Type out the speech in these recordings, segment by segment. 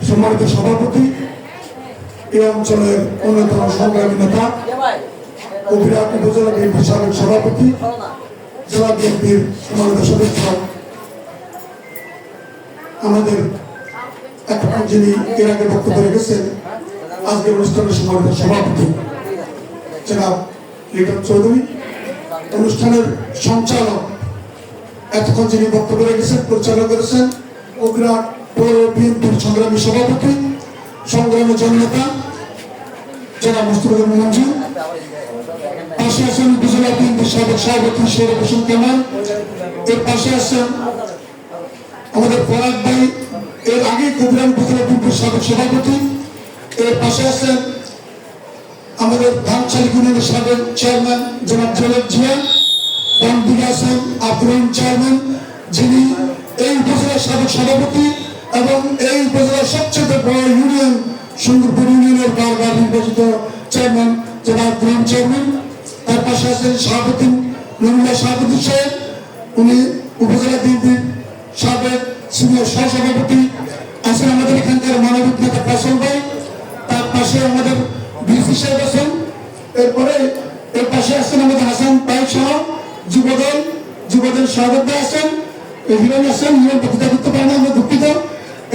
সম্মানিত সভাপতি, এই অঞ্চলের অন্যতম সংগ্রামী নেতা, কবিরহাট উপজেলা বিএনপির সাবেক সভাপতি, জেলা বিএনপির সম্মানিত সদস্য, আমাদের এখন যিনি এর আগে বক্তব্য রেখেছেন, আজকের অনুষ্ঠানের সম্মানিত সভাপতি জনাব লিটন চৌধুরী, অনুষ্ঠানের সঞ্চালক এতক্ষণ যিনি বক্তব্য রেখেছেন, পরিচালনা করেছেন কবিরহাট পৌর বিএনপির সংগ্রামী সভাপতি, সংগ্রামী জননেতা জনাব মুস্তফা মঞ্জু, পাশে আছেন উপজেলা বিএনপির সাবেক সভাপতি শের হোসেন কামাল, এর পাশে আছেন আমাদের ফরাদ ভাই, এর আগে কবিরহাট উপজেলা বিএনপির সাবেক সভাপতি, এর পাশে আছেন আমাদের ধানচালি ইউনিয়নের সাবেক চেয়ারম্যান জনাব জলেব জিয়া, বনদিকে আছেন আব্দুল রহিম চেয়ারম্যান, যিনি এই উপজেলার সাবেক সভাপতি এবং এই উপজেলার সবচেয়ে বড় ইউনিয়ন সুন্দরপুর ইউনিয়নের বারবার নির্বাচিত চেয়ারম্যান জনাব আব্দুল রহিম চেয়ারম্যান। তার পাশে আছেন সভাপতি নুরুল্লাহ সভাপতি সাহেব, উনি উপজেলা বিএনপির সাবেক সিনিয়র সহসভাপতি। আছেন আমাদের এখানকার মানবিক নেতা কাসম ভাই, তার পাশে আমাদের ডিসি সাহেব আছেন, এরপরে এর পাশে আছেন আমাদের হাসান ভাই সহ যুবদল সভাপতি ভাই আছেন, হিরণ আছেন, হিরণ বক্তৃতা করতে পারেন, আমরা দুঃখিত।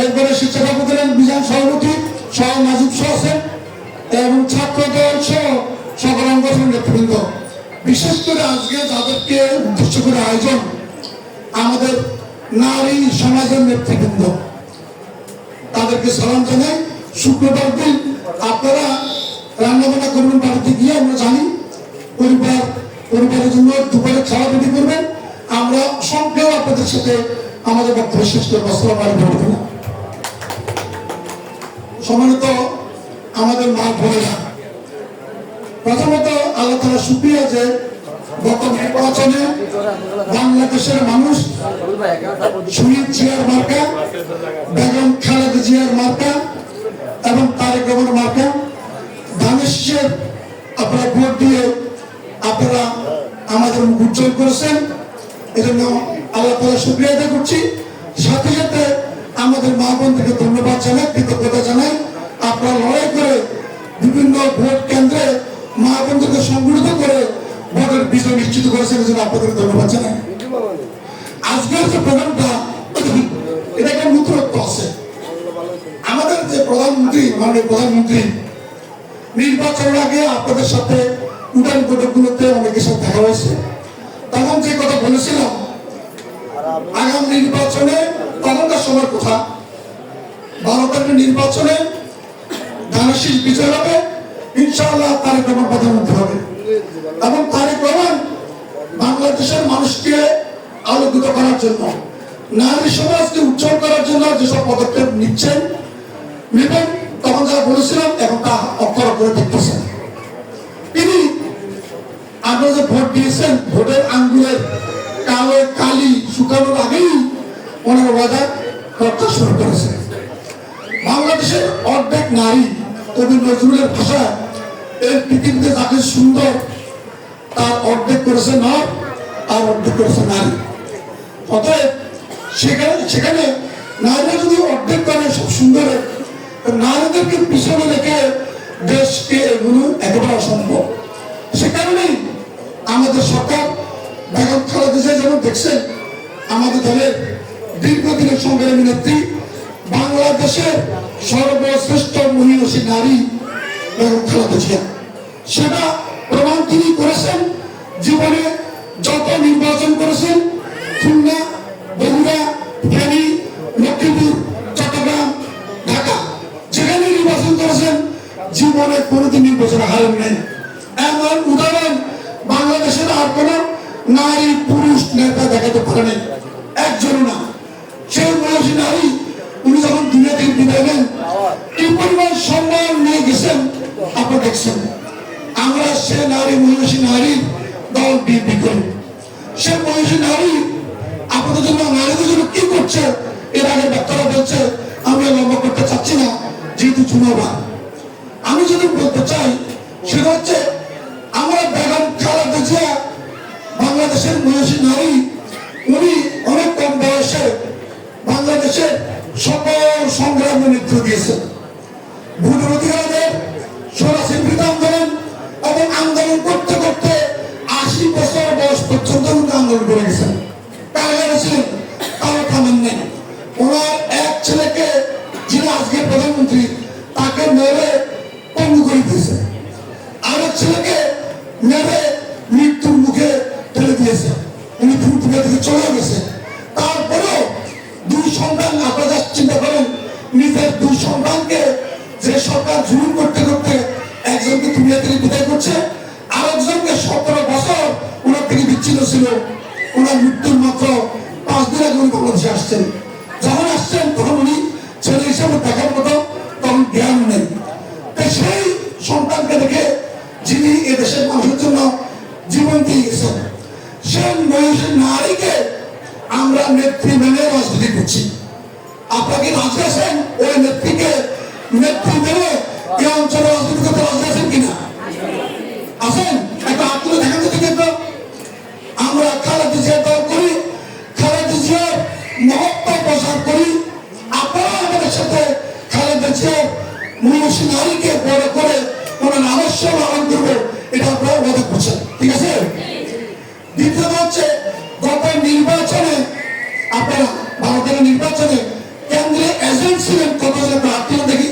এরপরে শিক্ষক উপজেলার বিধান সভাপতি সহ নাজিব সহ আছেন এবং ছাত্র দল সহ সকল অঙ্গনের নেতৃবৃন্দ। বিশেষ করে আজকে যাদেরকে উদ্দেশ্য করে আয়োজন, আমাদের নারী সমাজের নেতৃবৃন্দ, তাদেরকে সালাম জানাই। শুক্রবার দিন আপনারা রান্নাবান্না করবেন বাড়িতে গিয়ে, আমরা জানি পরিবারের জন্য দুপুরে খাওয়া রেডি করবেন। আমরা সংক্ষেপ আপনাদের সাথে আমাদের বক্তব্য শেষ করবো। আসসালামু আলাইকুম। সম্মানিত আমাদের মা বোনেরা, প্রথমত আল্লাহ তাআলা শুকরিয়া যে গত নির্বাচনে বাংলাদেশের মানুষ শহীদ জিয়ার মার্কা, বেগম খালেদা জিয়ার মার্কা এবং তারেক রহমানের মার্কা ধানের শীষের আপনারা ভোট দিয়ে আপনারা আমাদের মুখ উজ্জ্বল করেছেন। এজন্য আল্লাহ তাআলা শুকরিয়া আদায় করছি। সাথে সাথে আমাদের মা বোনদেরকে ধন্যবাদ জানাই, কৃতজ্ঞতা জানাই। আপনারা লড়াই করে বিভিন্ন ভোট কেন্দ্রে মা বোনদেরকে সংগঠিত করে ভোটের বিজয় নিশ্চিত করেছেন, এজন্য আপনাদেরকে ধন্যবাদ জানাই। আজকের যে প্রোগ্রামটা, এটা একটা নতুনত্ব আছে। আমাদের যে প্রধানমন্ত্রী, মাননীয় প্রধানমন্ত্রী নির্বাচনের আগে আপনাদের সাথে উঠান বৈঠকগুলোতে অনেকের সাথে দেখা হয়েছে। তখন যে কথা বলেছিলাম, আগামী নির্বাচনে তখনকার সময়ের কথা, 12 তারিখের নির্বাচনে ধানের শীষ বিজয় হবে, ইনশাআল্লাহ তারেক রহমান প্রধানমন্ত্রী হবে এবং তারেক রহমান বাংলাদেশের মানুষকে আলোকিত করার জন্য, নারী সমাজকে উজ্জ্বল করার জন্য যেসব পদক্ষেপ নেবেন, তখন যারা বলেছিলাম এখন তা অক্ষর করে দেখতেছেন। তিনি আপনারা যে ভোট দিয়েছেন, ভোটের আঙ্গুলের কালো কালি শুকানোর আগেই ওনার ওয়াদা রক্ষা শুরু করেছে। বাংলাদেশের অর্ধেক নারী, কবি নজরুলের ভাষায় এই পৃথিবীতে যাকে সুন্দর তার অর্ধেক করেছে নর আর অর্ধেক করেছে নারী। অতএব সেখানে নারীরা যদি অর্ধেক করে সব সুন্দরের, নারীদেরকে পিছনে রেখে দেশকে এগুলো একেবারে অসম্ভব। সে কারণেই আমাদের সরকার বেগম খালেদা জিয়া, যেমন দেখছেন আমাদের দলের দীর্ঘদিনের সংগ্রামী নেত্রী, বাংলাদেশের সর্বশ্রেষ্ঠ মহিষী নারী বেগম খালেদা জিয়া, সেটা প্রমাণ তিনি করেছেন। জীবনে যত নির্বাচন করেছেন, খুলনা, বগুড়া, ফেনী, লক্ষ্মীপুর, চট্টগ্রাম, ঢাকা, যেখানে নির্বাচন করেছেন, জীবনে কোনোদিন নির্বাচনে হারেন নাই। এমন উদাহরণ বাংলাদেশের আর কোন নারী পুরুষ নেতা দেখাতে পারেন একজন না। সেই মহিষী নারী উনি যখন দুনিয়া থেকে বিদায় নেন, কি পরিমাণ সম্মান নিয়ে গেছেন আপনারা দেখছেন। আমরা সে নারী, মহিষী নারীর দল বিএনপি করি। সে মহিষী নারী আপনাদের জন্য, নারীদের জন্য কি করছে, এর আগে ডাক্তাররা বলছে, আমি লম্বা করতে চাচ্ছি না যেহেতু চুনাবার। আমি যদি বলতে চাই সেটা হচ্ছে, আমরা বেগম খালেদা জিয়া বাংলাদেশের মহিষী নারী, উনি অনেক কম বয়সে বাংলাদেশের সকল সংগ্রামে নেতৃত্ব দিয়েছেন। ভোটের অধিকারীদের সরাসরি আন্দোলন এবং আন্দোলন করতে করতে 80 বছর বয়স পর্যন্ত আন্দোলন করে গেছেন। কারাগারে ছিলেন, তাও থামেন নেই। ওনার এক ছেলেকে, যিনি আজকে প্রধানমন্ত্রী, তাকে মেরে পঙ্গু করে দিয়েছে। আরেক ছেলেকে মেরে মৃত্যুর মুখে ঠেলে দিয়েছে। উনি পৃথিবী থেকে চলে গেছে। তারপরেও দুই সন্তান, আপনারা চিন্তা করেন, নিজের দুই সন্তানকে যে সরকার জুলুম করতে করতে একজনকে দুনিয়া থেকে বিদায় করছে, আরেকজনকে 17 বছর ওনার থেকে বিচ্ছিন্ন ছিল। ওনার মৃত্যুর মাত্র 5 দিন আগে উনি বাংলাদেশে আসছেন। যখন আসছেন তখন উনি ছেলে হিসাবে দেখার মতো তখন জ্ঞান নেই। সেই সন্তানকে দেখে, যিনি এদেশের মানুষের জন্য জীবন দিয়ে গেছেন, সেই মহিষের নারীকে আমরা নেত্রী মেনে রাজনীতি করছি। আপনাকে রাজি আছেন ওই নেত্রীকে নেত্রী মেনে এই অঞ্চলে রাজনীতি করতে রাজি আছেন কিনা? আছেন? একটা হাত তুলে দেখাতে থেকে তো। আমরা খালেদা জিয়া দল করি, খালেদা জিয়ার মহত্ব প্রচার করি। আপনারা আমাদের সাথে খালেদা জিয়ার মহিষী নারীকে বড় করে ওনার আদর্শ পালন করবো, এটা আপনারা ওয়াদা করছেন, ঠিক আছে? দ্বিতীয়ত হচ্ছে, গত নির্বাচনে আপনারা ভারতের নির্বাচনে কেন্দ্রে এজেন্ট ছিলেন কতজন? হাত দেখি।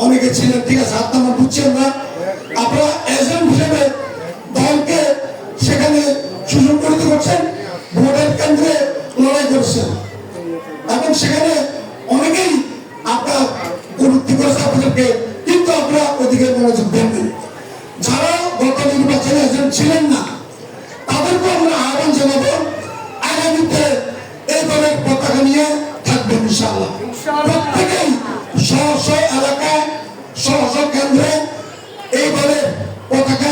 অনেকে ছিলেন, ঠিক আছে, হাত নামা বুঝছেন না। আপনারা এজেন্ট হিসেবে দলকে সেখানে সুযোগ করে করছেন, ভোটের কেন্দ্রে লড়াই করছেন এবং সেখানে অনেকেই আপনার প্রবৃত্তি করেছে আপনাদেরকে, কিন্তু আপনারা ওদিকে মনোযোগ দেননি। যারা গত নির্বাচনে এজেন্ট ছিলেন না, তাদেরকে আমরা আহ্বান জানাবো, আগামীতে এই দলের পতাকা নিয়ে থাকবেন ইনশাআল্লাহ। প্রত্যেকেই স্ব স্ব এলাকায়, স্ব স্ব কেন্দ্রে এই দলের পতাকা,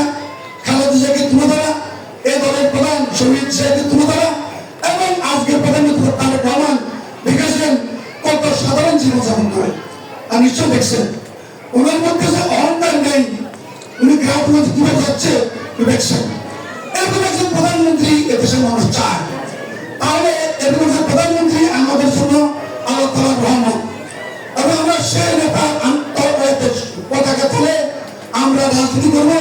খালেদা জিয়াকে তুলে ধরা, এই দলের প্রধান শহীদ সাহেবকে তুলে ধরা এবং আজকের প্রধানমন্ত্রী তারেক রহমান দেখেছেন কত সাধারণ জীবনযাপন করে। আর নিশ্চয় দেখছেন ওনার মধ্যে যে অহংকার নেই, উনি গ্রামের মধ্যে কিভাবে যাচ্ছে দেখছেন। এরকম একজন প্রধানমন্ত্রী এদেশের মানুষ চায়। তাহলে এরকম একজন প্রধানমন্ত্রী আমাদের জন্য আল্লাহ তাআলার রহমত। এবং আমরা সে নেতার পতাকা তুলে আমরা রাজনীতি করবো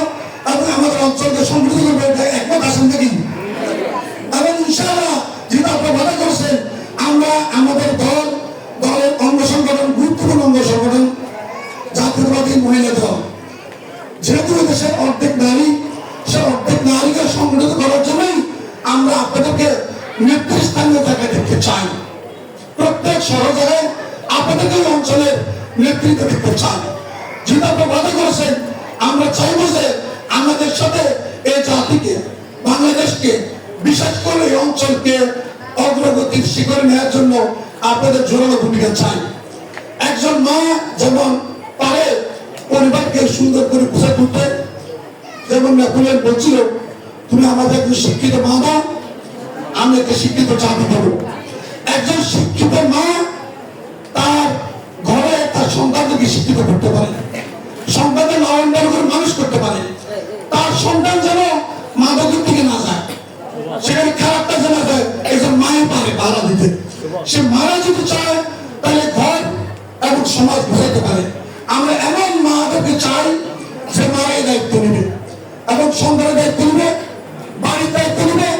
এবং আমাদের অঞ্চলকে সমৃদ্ধ করবো, এটা একমত আছেন নাকি? এবং ইনশাআল্লাহ যেটা আপনারা বাধা করেছেন, আমরা আমাদের দলের অঙ্গ সংগঠন, গুরুত্বপূর্ণ অঙ্গ সংগঠন জাতীয়তাবাদী মহিলা দল, যেহেতু দেশের অর্ধেক নারী, সে অর্ধেক নারীকে সংগঠিত করার জন্যই আমরা আপনাদেরকে নেতৃস্থানীয় জায়গায় দেখতে চাই। প্রত্যেক শহর জায়গায় আপনাদেরকে অঞ্চলের নেতৃত্ব দেখতে চাই। যেটা আপনারা বাধা করেছেন, আমরা চাইবো যে আমাদের সাথে এই জাতিকে, বাংলাদেশকে, বিশেষ করে এই অঞ্চলকে অগ্রগতির শিখরে নেওয়ার জন্য আপনাদের জোরালো ভূমিকা চাই। একজন মা যেমন পারে পরিবারকে সুন্দর করে বুঝে তুলতে, যেমন নেপোলিয়ন বলছিল, তুমি আমাদের একজন শিক্ষিত মা দাও, আমি একটা শিক্ষিত জাতি দেবো। একজন শিক্ষিত মা তার ঘরে তার সন্তানকে শিক্ষিত করতে পারে, সন্তানকে লালন পালন করে মানুষ করতে পারে। তার সন্তান যেন মাদকের দিকে না যায়, সেখানে খারাপটা জানা যায়, একজন মায়ে পারে বাধা দিতে। সে মারা যদি চায় তাহলে ঘর এবং সমাজ বোঝাতে পারে। আমরা এমন মাদেরকে চাই যে মায়ের দায়িত্ব নেবে এবং সন্তানের দায়িত্ব নেবে, বাড়ির দায়িত্ব নেবে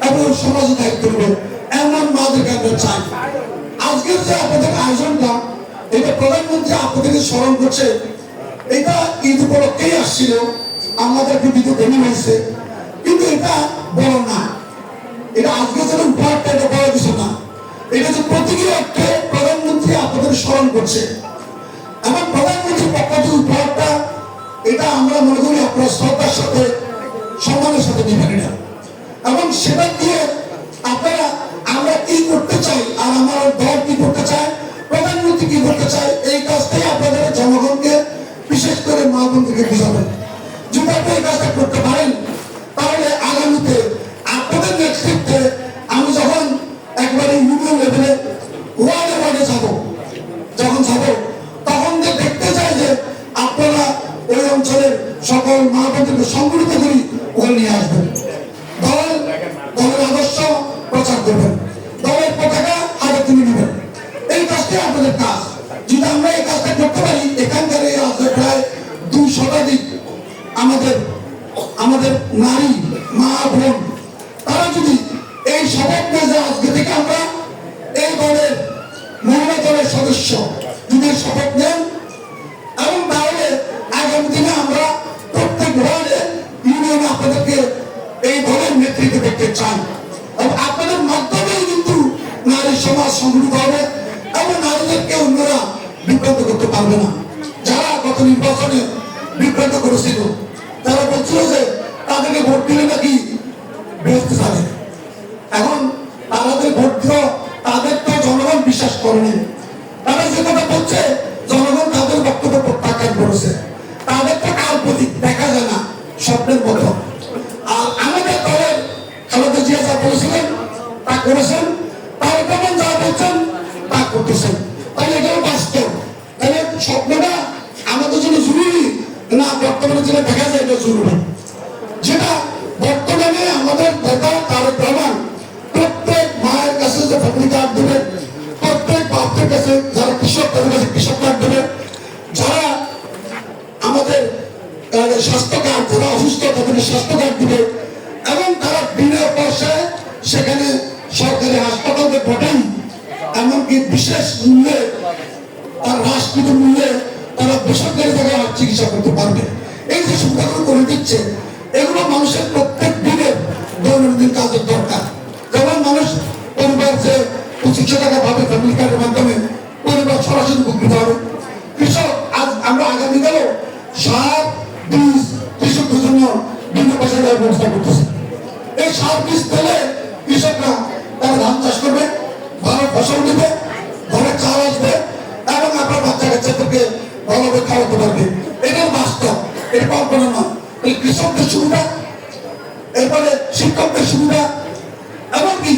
এবং সমাজের দায়িত্ব নেবে, এমন মাদেরকে আমরা চাই। আজকের যে আপনাদের আয়োজনটা, এটা প্রধানমন্ত্রী আপনাদেরকে স্মরণ করছে, এটা ঈদ উপলক্ষেই আসছিল, আমাদের বিবিধ দেনি হয়েছে, কিন্তু এটা বড় না। এটা আজকে যেন উপহারটা, এটা বড় কিছু না। এটা যে প্রতীকী অর্থে প্রধানমন্ত্রী আপনাদের স্মরণ করছে এবং প্রধানমন্ত্রীর পক্ষ থেকে উপহারটা, এটা আমরা মনে করি আপনার শ্রদ্ধার সাথে, সম্মানের সাথে নেবেন এটা। এবং সেটা দিয়ে আপনারা আমরা কি করতে চাই আর আমার দল কি করতে চায়, প্রধানমন্ত্রী কি করতে চায়, এই কাজটাই আপনাদের জনগণকে, বিশেষ করে মা বোনদেরকে বোঝাবেন। যদি আপনি এই কাজটা করতে পারেন, তাহলে আগামীতে আপনাদের নেতৃত্বে আমি যখন একবারে ইউনিয়ন লেভেলে ওয়ার্ডে ওয়ার্ডে যাবো, যখন যাবো তখন যে দেখতে চাই যে আপনারা ওই অঞ্চলের সকল মা বোনদেরকে সংগঠিত করি ওখানে নিয়ে আসবেন। দলের আদর্শ প্রচার করবেন, দলের পতাকা হচ্ছে আপনাদের কাজ। যদি আমরা এই কাজটা করতে পারি, এখানকার এই প্রায় 2 শতাধিক আমাদের আমাদের নারী মা বোন তারা যদি এই শপথ নেয় যে আজকে থেকে আমরা এই দলের মহিলা দলের সদস্য যদি শপথ নেন, এবং তাহলে আগামী দিনে আমরা প্রত্যেক ওয়ার্ডে ইউনিয়নে আপনাদেরকে এই দলের নেতৃত্ব দেখতে চাই, এবং আপনাদের মাধ্যমেই কিন্তু নারী সমাজ সংগঠিত হবে এবং নারীদেরকে অন্যরা বিভ্রান্ত করতে পারবে না। যারা গত নির্বাচনে বিভ্রান্ত করেছিল, তারা বলছিল যে তাদেরকে ভোট দিলে নাকি বেহেশতে যাবে, এখন তাদের ভোট দিল, তাদের তো জনগণ বিশ্বাস করেনি। তারা যে কথা বলছে জনগণ তাদের বক্তব্য প্রত্যাখ্যান করেছে, তাদের তো কাল্পনিক, দেখা যায় না, স্বপ্নের মতো। আর আমাদের দলের খালেদা জিয়া যা বলেছিলেন তা করেছেন, তার প্রমাণ যা বলছেন তা করতেছেন, তাহলে এটাও বাস্তব। তাহলে স্বপ্নটা আমাদের জন্য জরুরি না বর্তমানে যেটা দেখা যায় এটা জরুরি? যেটা বর্তমানে আমাদের নেতা তার প্রমাণ প্রত্যেক মায়ের কাছে যে ফ্যামিলি কার্ড দেবে, প্রত্যেক বাপদের কাছে যারা কৃষক তাদের কাছে কৃষক কার্ড দেবে, যারা আমাদের স্বাস্থ্য কার্ড, যারা অসুস্থ তাদেরকে স্বাস্থ্য কার্ড দিবে, এবং তারা বিনা পয়সায় সেখানে সরকারি হাসপাতালে ঘটেন, এমনকি বিশেষ মূল্যে তার রাষ্ট্রীয় মূল্যে তারা বেসরকারি জায়গায় চিকিৎসা করতে পারবে। এই যে সুবিধাগুলো করে দিচ্ছে, এগুলো মানুষের প্রত্যেক দিনের দৈনন্দিন কাজের দরকার। যেমন মানুষ পরিবার যে 2500 টাকা পাবে ফ্যামিলি কার্ডের মাধ্যমে, পরিবার সরাসরি উপকৃত হবে। কৃষক আজ আমরা আগামীকালও সার বীজ কৃষকদের জন্য বিনা পয়সা দেওয়ার ব্যবস্থা করতেছি। এই সার বীজ পেলে কৃষকরা তারা ধান চাষ করবে, ভালো ফসল দিবে, ঘরে চাল আসবে, এবং আপনার বাচ্চা কাচ্চাদেরকে ভালোভাবে খাওয়াতে পারবে। এটাই বাস্তব, এটা কল্পনা নয়। এই কৃষকদের সুবিধা, এরপরে শিক্ষকদের সুবিধা, এমনকি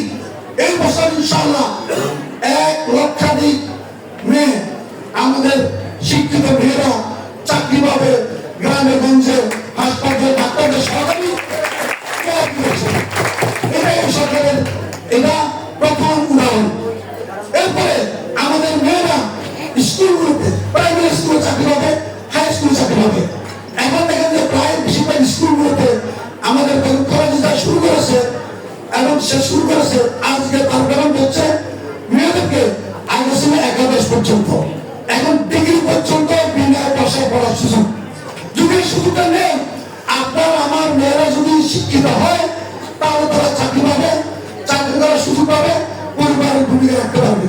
এই বছর ইনশাআল্লাহ 1 লক্ষাধিক মেয়ে আমাদের শিক্ষিত মেয়েরা চাকরি পাবে, গ্রামে গঞ্জে হাসপাতালে ডাক্তারদের সরকারি। এটা এই সরকারের এটা প্রথম উদাহরণ। এরপরে আমাদের মেয়েরা স্কুলগুলোতে, প্রাইমারি স্কুলে চাকরি পাবে, হাই স্কুলে চাকরি পাবে। এখন দেখেন যে প্রায় বেশিরভাগ স্কুলগুলোতে আমাদের কলেজে যা শুরু করেছে এবং সে শুরু করেছে আজকে তার কারণ হচ্ছে মেয়েদেরকে আগে ছিল একাদশ পর্যন্ত, এখন ডিগ্রি পর্যন্ত বিনা পয়সায় পড়ার সুযোগ। যদি সুযোগটা নেই, আপনার আমার মেয়েরা যদি শিক্ষিত হয় তাহলে তারা চাকরি পাবে, চাকরি করার সুযোগ পাবে, পরিবারের ভূমিকা রাখতে পারবে।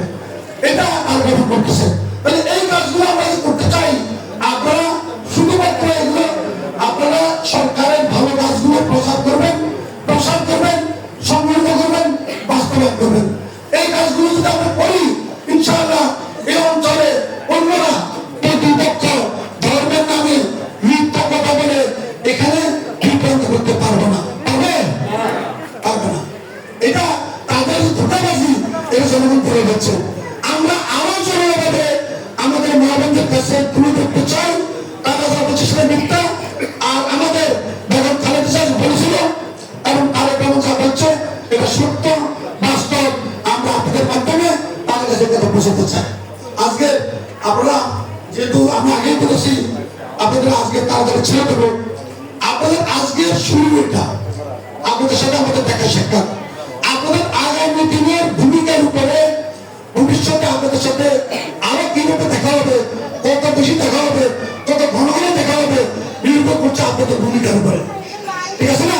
এটা আলোচনা করতেছে। তাহলে এই কাজগুলো আমরা করতে চাই, আপনারা শুধুমাত্র এগুলো আপনারা সরকারের ভালো কাজগুলো প্রচার করবেন, সংগঠিত করবেন, বাস্তবায়ন করবেন। এই কাজগুলো যদি আমরা করি, ইনশাআল্লাহ এই অঞ্চলে অন্যরা প্রতিপক্ষ ধর্মের নামে মিথ্যা কথা বলে এখানে বিভ্রান্ত করতে পারবো না, পারবে না। এটা তাদের ধোঁকাবাজি, এটা জনগণ করে যাচ্ছে। আমরা আরো জোরালোভাবে আমাদের মা বোনদের কাছে তুলে ধরতে চাই, তারা যা বলছে সেটা মিথ্যা। আর আমাদের বেগম খালেদা জিয়া বলেছিল এবং তারেক রহমান যা বলছে এটা সত্য, বাস্তব। আমরা আপনাদের মাধ্যমে তাদের কাছে কথা পৌঁছাতে চাই। আজকে আপনারা যেহেতু আমি আগেই বলেছি আপনাদের আজকে তাড়াতাড়ি ছেড়ে দেবো, আপনাদের আজকের শুরু এটা, আপনাদের সাথে আমাদের দেখা সাক্ষাৎ, আপনাদের আগামী দিনের ভূমিকার উপরে ভবিষ্যতে আপনাদের সাথে আরো কিভাবে দেখা হবে, কত বেশি দেখা হবে, কত ঘন ঘন দেখা হবে, নির্ভর করছে আপনাদের ভূমিকার উপরে। ঠিক আছে না?